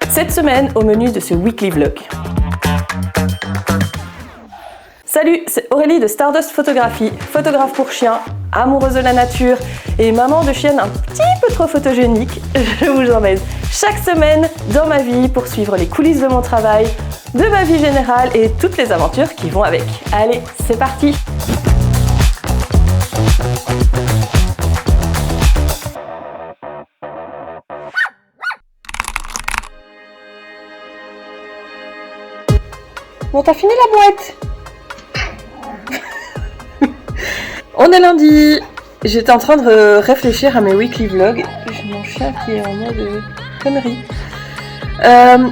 Cette semaine, au menu de ce weekly vlog. Salut, c'est Aurélie de Stardust Photographie, photographe pour chiens, amoureuse de la nature et maman de chienne un petit peu trop photogénique. Je vous emmène chaque semaine dans ma vie pour suivre les coulisses de mon travail, de ma vie générale et toutes les aventures qui vont avec. Allez, c'est parti! Bon, t'as fini la boîte? On est lundi. J'étais en train de réfléchir à mes weekly vlogs. J'ai mon chien qui est en mode connerie.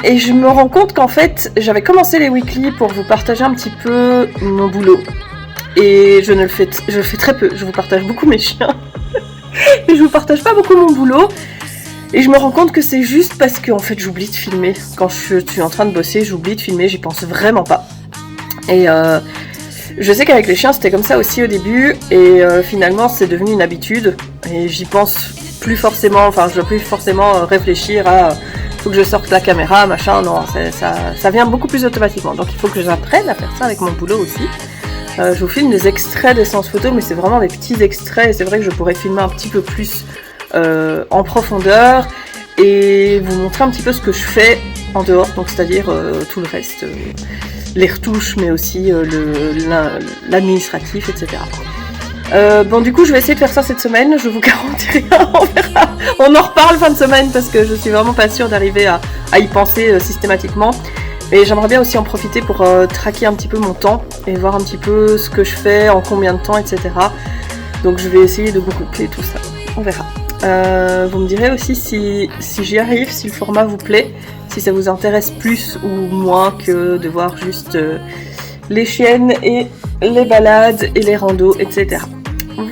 Et je me rends compte qu'en fait, j'avais commencé les weekly pour vous partager un petit peu mon boulot. Et je le fais très peu. Je vous partage beaucoup mes chiens. Mais je vous partage pas beaucoup mon boulot. Et je me rends compte que c'est juste parce que en fait, j'oublie de filmer. Quand je suis en train de bosser, j'oublie de filmer. J'y pense vraiment pas. Et je sais qu'avec les chiens c'était comme ça aussi au début et finalement c'est devenu une habitude et j'y pense plus forcément, enfin je dois plus forcément réfléchir à faut que je sorte la caméra, machin, non, ça vient beaucoup plus automatiquement. Donc il faut que j'apprenne à faire ça avec mon boulot aussi. Je vous filme des extraits des séances photos mais c'est vraiment des petits extraits et c'est vrai que je pourrais filmer un petit peu plus en profondeur et vous montrer un petit peu ce que je fais en dehors, donc c'est-à-dire tout le reste. Les retouches, mais aussi l'administratif, etc. Bon, du coup, je vais essayer de faire ça cette semaine. Je vous garantis rien, on verra. On en reparle fin de semaine parce que je suis vraiment pas sûre d'arriver à y penser systématiquement. Et j'aimerais bien aussi en profiter pour traquer un petit peu mon temps et voir un petit peu ce que je fais, en combien de temps, etc. Donc, je vais essayer de vous boucler tout ça. On verra. Vous me direz aussi si j'y arrive, si le format vous plaît. Si ça vous intéresse plus ou moins que de voir juste les chiennes et les balades et les randos, etc.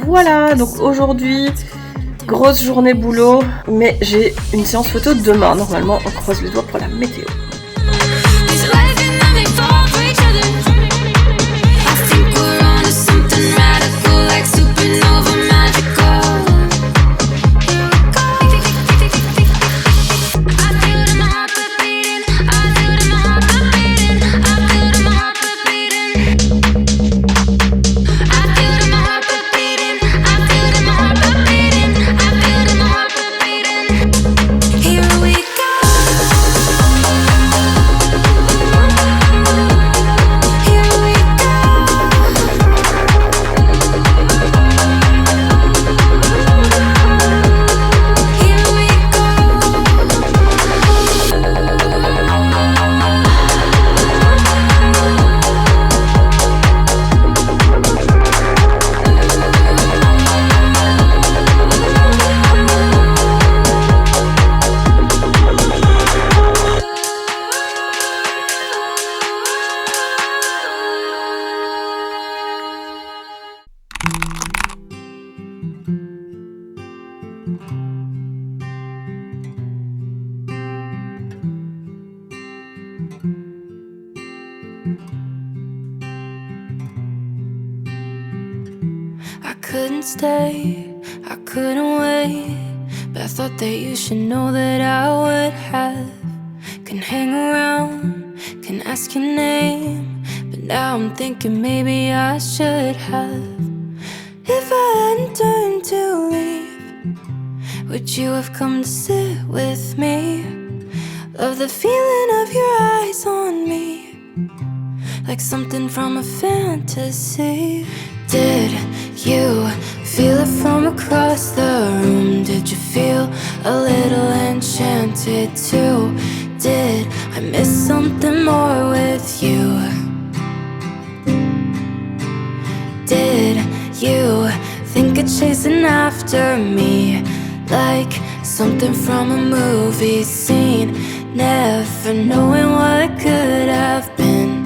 Voilà, donc aujourd'hui, grosse journée boulot, mais j'ai une séance photo demain. Normalement, on croise les doigts pour la météo. I couldn't stay, I couldn't wait, but I thought that you should know that I would have. Can hang around, can ask your name, but now I'm thinking maybe I should have. If I hadn't turned to leave, would you have come to sit with me? Love the feeling of your eyes on me, like something from a fantasy. Did you feel it from across the room? Did you feel a little enchanted too? Did I miss something more with you? Did you think of chasing after me like something from a movie scene? Never knowing what it could have been.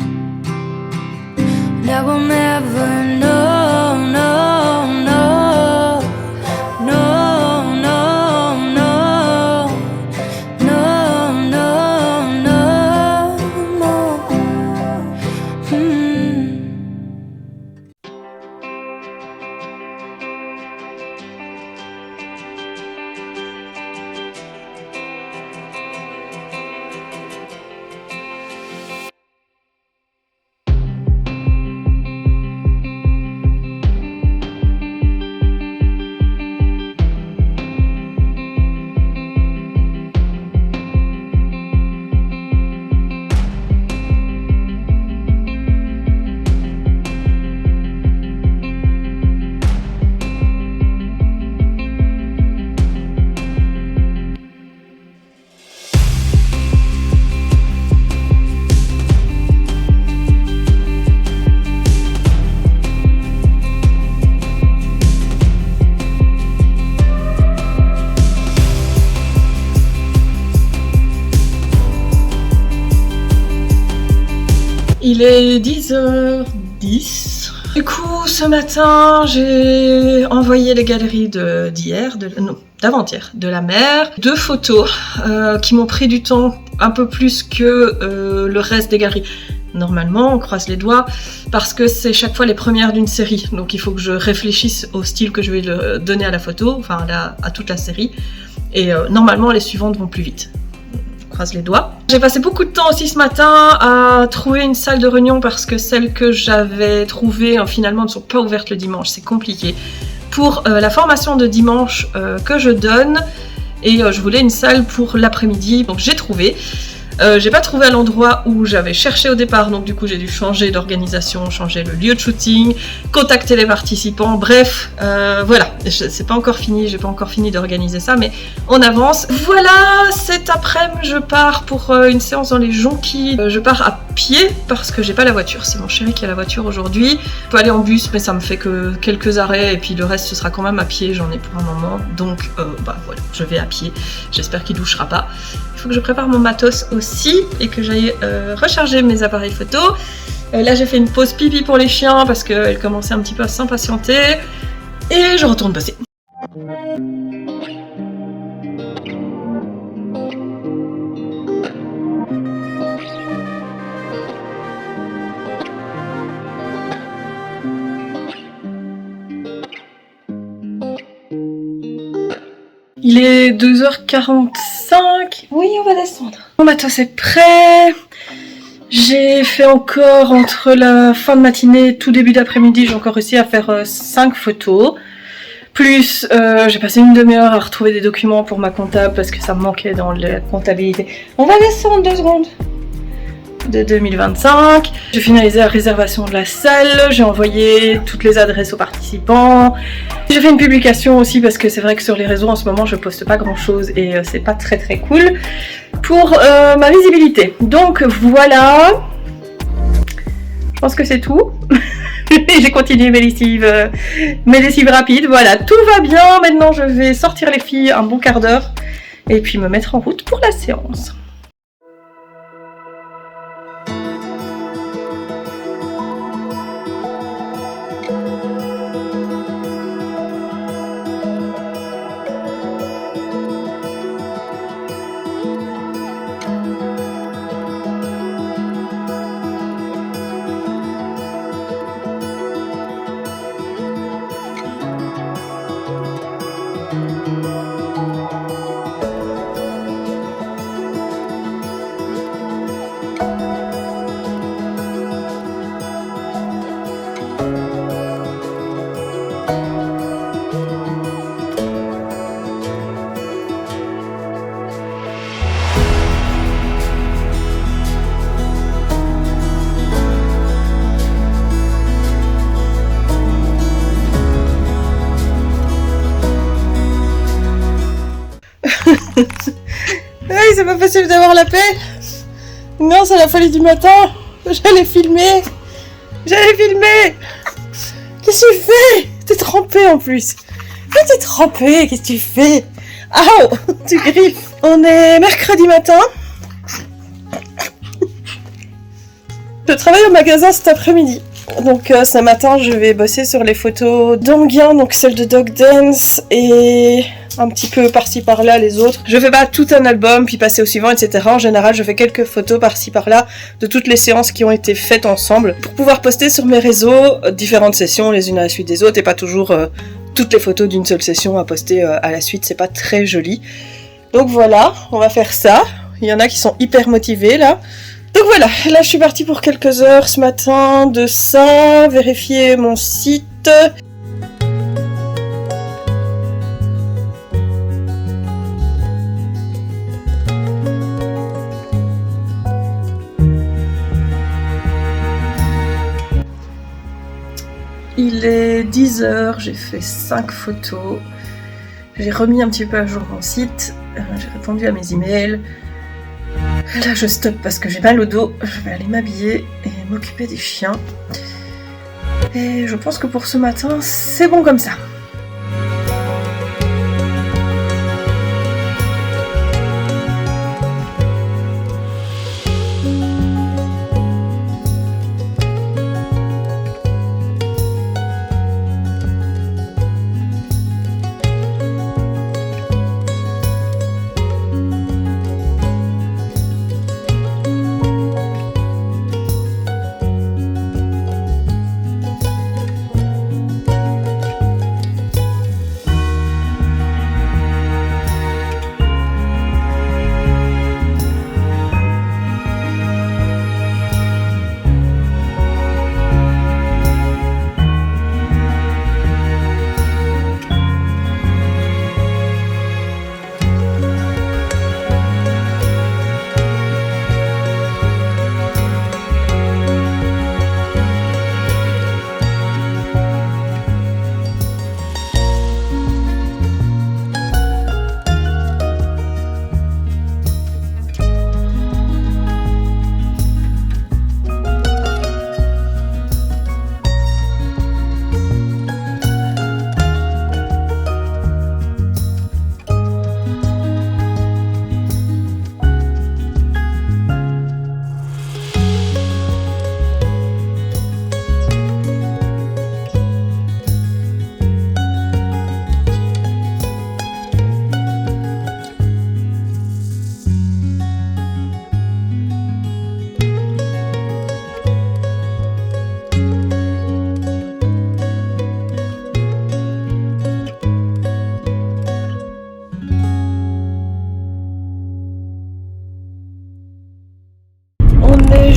Now we'll never know, no, no, no, no, no, no, no, no, no. Il est 10h10. Du coup, ce matin, j'ai envoyé les galeries d'avant-hier, de la mer, 2 photos qui m'ont pris du temps, un peu plus que le reste des galeries. Normalement, on croise les doigts, parce que c'est chaque fois les premières d'une série. Donc il faut que je réfléchisse au style que je vais donner à la photo, enfin à toute la série. Et normalement, les suivantes vont plus vite. Croise les doigts. J'ai passé beaucoup de temps aussi ce matin à trouver une salle de réunion parce que celles que j'avais trouvées finalement ne sont pas ouvertes le dimanche, c'est compliqué. Pour la formation de dimanche que je donne, et je voulais une salle pour l'après-midi, donc j'ai trouvé. J'ai pas trouvé à l'endroit où j'avais cherché au départ, donc du coup j'ai dû changer d'organisation, changer le lieu de shooting, contacter les participants, bref, voilà, c'est pas encore fini, j'ai pas encore fini d'organiser ça, mais on avance. Voilà, cet après-midi je pars pour une séance dans les Jonquilles, je pars à pied parce que j'ai pas la voiture, c'est mon chéri qui a la voiture aujourd'hui. Je peux aller en bus mais ça me fait que quelques arrêts et puis le reste ce sera quand même à pied, j'en ai pour un moment, donc voilà, je vais à pied, j'espère qu'il douchera pas. Il faut que je prépare mon matos aussi et que j'aille recharger mes appareils photo. Là j'ai fait une pause pipi pour les chiens parce qu'elles commençaient un petit peu à s'impatienter et je retourne bosser. Il est 2h45. Oui, on va descendre. Mon matos est prêt. J'ai fait encore entre la fin de matinée et tout début d'après-midi, j'ai encore réussi à faire 5 photos. Plus, j'ai passé une demi-heure à retrouver des documents pour ma comptable parce que ça me manquait dans la comptabilité. On va descendre 2 secondes. De 2025. J'ai finalisé la réservation de la salle, j'ai envoyé toutes les adresses aux participants. J'ai fait une publication aussi parce que c'est vrai que sur les réseaux en ce moment je poste pas grand chose et c'est pas très cool pour ma visibilité. Donc voilà, je pense que c'est tout. J'ai continué mes lessives rapides, voilà, tout va bien. Maintenant je vais sortir les filles un bon quart d'heure et puis me mettre en route pour la séance. Oui, c'est pas possible d'avoir la paix. Non, c'est la folie du matin. J'allais filmer. Qu'est-ce que tu fais? T'es trempé en plus. Mais t'es trempé, qu'est-ce que tu fais? Ah, tu griffes. On est mercredi matin. Je travaille au magasin cet après-midi. Donc ce matin, je vais bosser sur les photos d'Anguien, donc celles de Dog Dance et un petit peu par-ci par-là les autres. Je fais pas tout un album puis passer au suivant, etc. En général, je fais quelques photos par-ci par-là de toutes les séances qui ont été faites ensemble pour pouvoir poster sur mes réseaux différentes sessions les unes à la suite des autres et pas toujours toutes les photos d'une seule session à poster à la suite. C'est pas très joli. Donc voilà, on va faire ça. Il y en a qui sont hyper motivés là. Donc voilà, là je suis partie pour quelques heures ce matin de ça, vérifier mon site. Il est 10h, j'ai fait 5 photos, j'ai remis un petit peu à jour mon site, j'ai répondu à mes emails. Là je stoppe parce que j'ai mal au dos, je vais aller m'habiller et m'occuper des chiens. Et je pense que pour ce matin, c'est bon comme ça.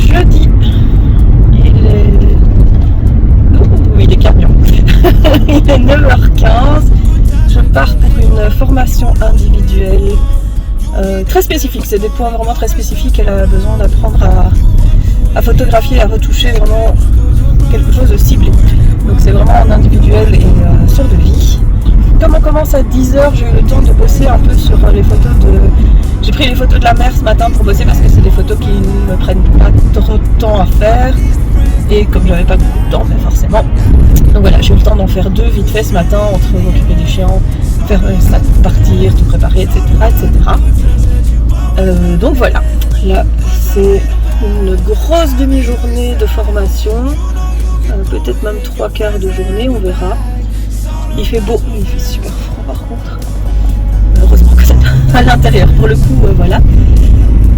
jeudi. Il est camion. Il est 9h15. Je pars pour une formation individuelle très spécifique. C'est des points vraiment très spécifiques. Elle a besoin d'apprendre à photographier et à retoucher vraiment quelque chose de ciblé. Donc c'est vraiment en individuel et sur de vie. Comme on commence à 10h, j'ai eu le temps de bosser un peu sur les photos de... J'ai pris les photos de la mer ce matin pour bosser parce que c'est des photos qui ne me prennent pas trop de temps à faire. Et comme j'avais pas beaucoup de temps, mais forcément. Donc voilà, j'ai eu le temps d'en faire 2 vite fait ce matin, entre m'occuper des chiens, faire ça partir, tout préparer, etc. etc. Donc voilà, là c'est une grosse demi-journée de formation, peut-être même 3/4 de journée, on verra. Il fait beau, il fait super froid par contre. Heureusement que c'est à l'intérieur pour le coup, voilà.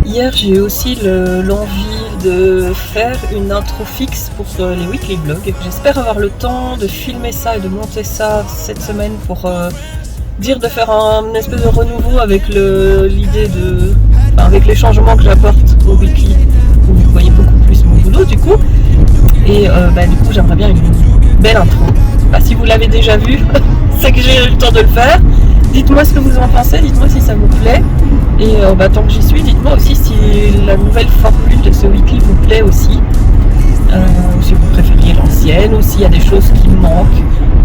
Hier j'ai eu aussi l'envie de faire une intro fixe pour les weekly vlogs. J'espère avoir le temps de filmer ça et de monter ça cette semaine pour dire de faire un espèce de renouveau avec l'idée de... Enfin, avec les changements que j'apporte au weekly, où vous voyez beaucoup plus mon boulot du coup. Et du coup j'aimerais bien une belle intro. Si vous l'avez déjà vu, c'est que j'ai eu le temps de le faire. Dites-moi ce que vous en pensez, dites-moi si ça vous plaît. Et tant que j'y suis, dites-moi aussi si la nouvelle formule de ce weekly vous plaît aussi. Ou si vous préfériez l'ancienne, ou s'il y a des choses qui manquent,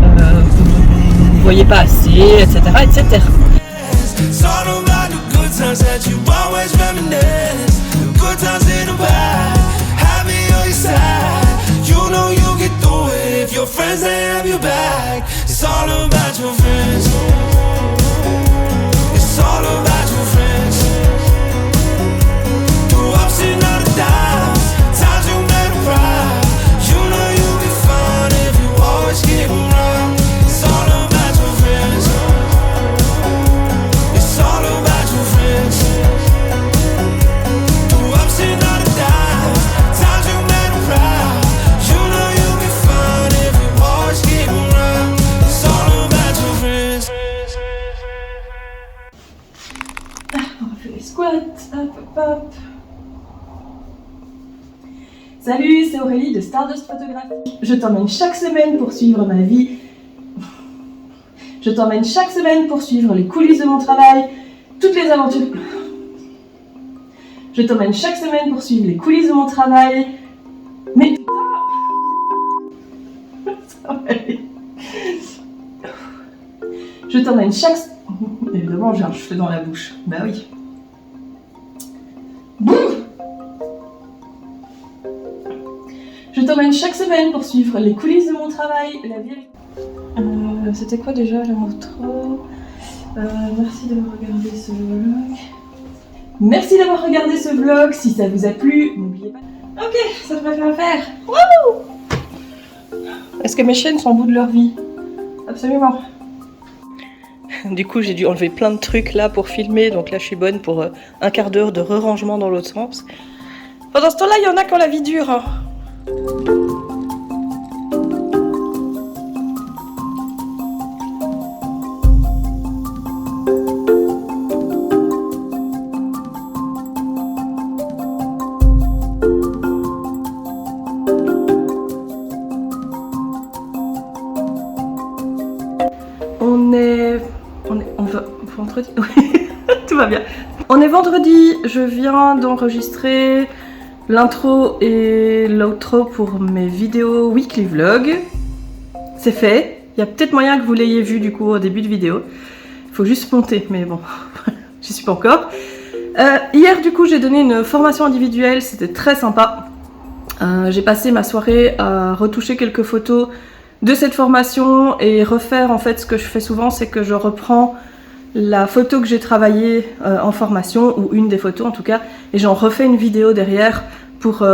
que vous ne voyez pas assez, etc. etc. Hop. Salut, c'est Aurélie de Stardust Photographie. Je t'emmène chaque semaine pour suivre ma vie. Je t'emmène chaque semaine pour suivre les coulisses de mon travail, toutes les aventures. Je t'emmène chaque semaine pour suivre les coulisses de mon travail. Mais ça va aller. Je t'emmène chaque... Évidemment, j'ai un cheveu dans la bouche. Bah oui. Je t'emmène chaque semaine pour suivre les coulisses de mon travail, la vérité. C'était quoi déjà l'intro? Merci d'avoir regardé ce vlog. Merci d'avoir regardé ce vlog. Si ça vous a plu, n'oubliez pas. Ok, ça devrait faire l'affaire. Wouhou! Est-ce que mes chiennes sont au bout de leur vie? Absolument. Du coup, j'ai dû enlever plein de trucs là pour filmer, donc là je suis bonne pour 1/4 d'heure de re-rangement dans l'autre sens. Pendant ce temps-là, il y en a qui ont la vie dure. Hein. On va vendredi. Tout va bien. On est vendredi, je viens d'enregistrer l'intro et l'outro pour mes vidéos weekly vlog. C'est fait. Il y a peut-être moyen que vous l'ayez vu du coup au début de vidéo. Il faut juste monter, mais bon, j'y suis pas encore. Hier du coup j'ai donné une formation individuelle, c'était très sympa. J'ai passé ma soirée à retoucher quelques photos de cette formation et refaire en fait ce que je fais souvent, c'est que je reprends la photo que j'ai travaillée en formation, ou une des photos en tout cas, et j'en refais une vidéo derrière pour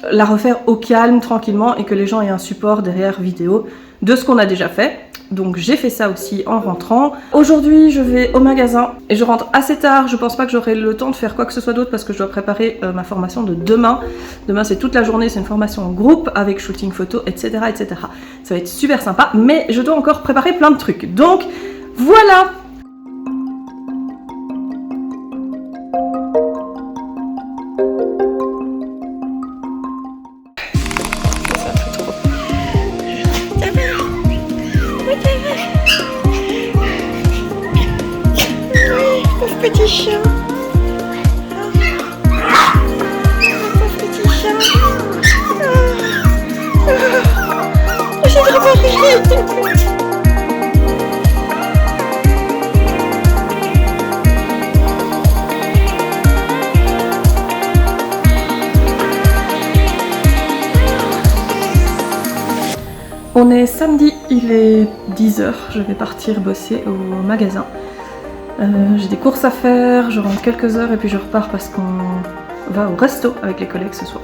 la refaire au calme, tranquillement, et que les gens aient un support derrière vidéo de ce qu'on a déjà fait. Donc j'ai fait ça aussi en rentrant. Aujourd'hui je vais au magasin et je rentre assez tard, je pense pas que j'aurai le temps de faire quoi que ce soit d'autre parce que je dois préparer ma formation de demain. Demain c'est toute la journée, c'est une formation en groupe avec shooting photo, etc. etc. Ça va être super sympa, mais je dois encore préparer plein de trucs. Donc voilà! On est samedi, il est 10h, je vais partir bosser au magasin. J'ai des courses à faire, je rentre quelques heures et puis je repars parce qu'on va au resto avec les collègues ce soir.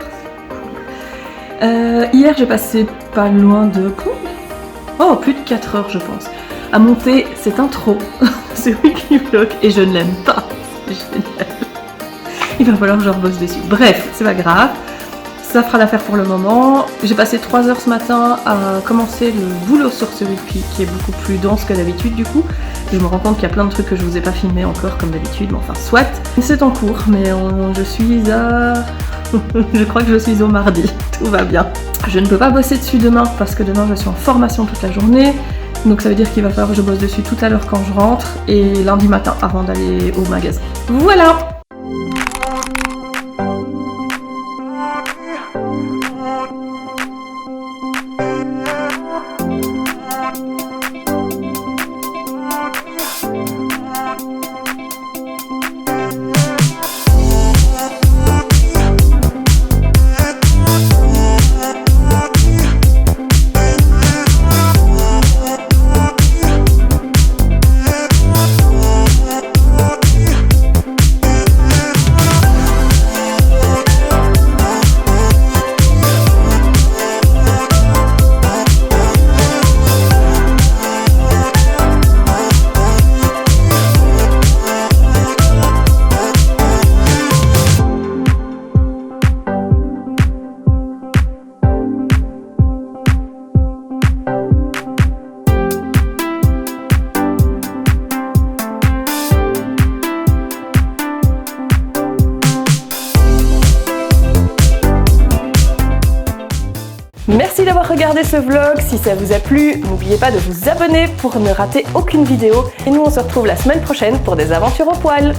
Hier j'ai passé pas loin de... Oh, plus de 4 heures je pense. À monter cette intro, ce weekly vlog, et je ne l'aime pas. C'est génial. Il va falloir que je rebosse dessus. Bref, c'est pas grave. Ça fera l'affaire pour le moment. J'ai passé 3 heures ce matin à commencer le boulot sur ce weekly qui est beaucoup plus dense que d'habitude du coup. Je me rends compte qu'il y a plein de trucs que je vous ai pas filmés encore comme d'habitude, mais enfin soit. C'est en cours, mais je suis à... je crois que je suis au mardi, tout va bien. Je ne peux pas bosser dessus demain parce que demain je suis en formation toute la journée. Donc ça veut dire qu'il va falloir que je bosse dessus tout à l'heure quand je rentre et lundi matin avant d'aller au magasin. Voilà! Merci d'avoir regardé ce vlog, si ça vous a plu, n'oubliez pas de vous abonner pour ne rater aucune vidéo. Et nous on se retrouve la semaine prochaine pour des aventures au poil.